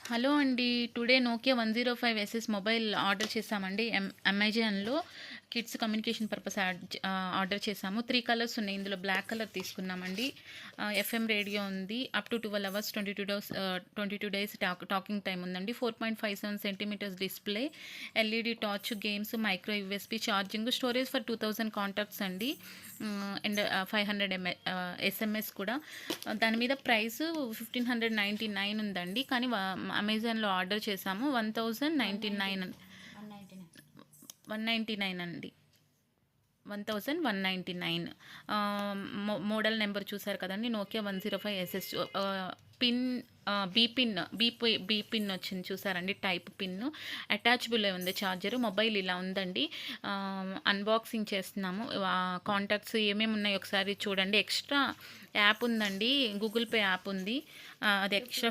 Hello అండి. Today Nokia 105 SS mobile order చేశామండి. అమెజాన్‌లో కిడ్స్ కమ్యూనికేషన్ పర్పస్ ఆర్డర్ చేశాము. 3 కలర్స్ ఉన్నాయి. ఇందులో బ్లాక్ కలర్ తీసుకున్నామండి. ఎఫ్ఎం రేడియో ఉంది. Up to 12 hours 22 days talking time ఉందండి. 4.57 centimetres display, LED torch, games, micro USB charging, storage for 2000 contacts అండి. And 500 SMS కూడా. దాని మీద ప్రైస్ 1599 ఉందండి. కానీ అమెజాన్లో ఆర్డర్ చేసాము 1099 199 అండి. 1199. మోడల్ నెంబర్ చూసారు కదండి, Nokia 105 SS. Pin B pin వచ్చింది చూసారండి, టైప్ పిన్. అటాచబుల్ ఉంది ఛార్జర్. మొబైల్ ఇలా ఉందండి. అన్బాక్సింగ్ చేస్తున్నాము. కాంటాక్ట్స్ ఏమేమి ఉన్నాయో ఒకసారి చూడండి. ఎక్స్ట్రా యాప్ ఉందండి, గూగుల్ పే యాప్ ఉంది. అది ఎక్స్ట్రా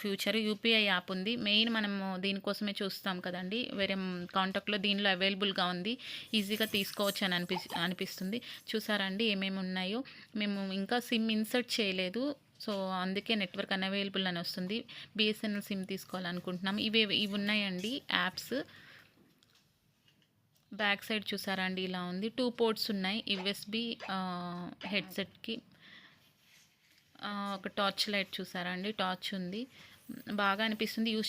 ఫ్యూచర్ యూపీఐ యాప్ ఉంది. మెయిన్ మనము దీనికోసమే చూస్తాం కదండి. వేరే కాంటాక్ట్లో దీనిలో అవైలబుల్గా ఉంది, ఈజీగా తీసుకోవచ్చు అని అనిపిస్తుంది. చూసారండి ఏమేమి ఉన్నాయో. మేము ఇంకా సిమ్ ఇన్సర్ట్ చేయలేదు, సో అందుకే నెట్వర్క్ అన్అవైలబుల్ అని వస్తుంది. బిఎస్ఎన్ఎల్ సిమ్ తీసుకోవాలనుకుంటున్నాం. ఇవి ఉన్నాయండి యాప్స్. బ్యాక్ సైడ్ చూసారా అండి, ఇలా ఉంది. 2 పోర్ట్స్ ఉన్నాయి యూఎస్బి హెడ్సెట్కి. ఒక టార్చ్ లైట్ చూసారా అండి, టార్చ్ ఉంది. బాగా అనిపిస్తుంది. యూస్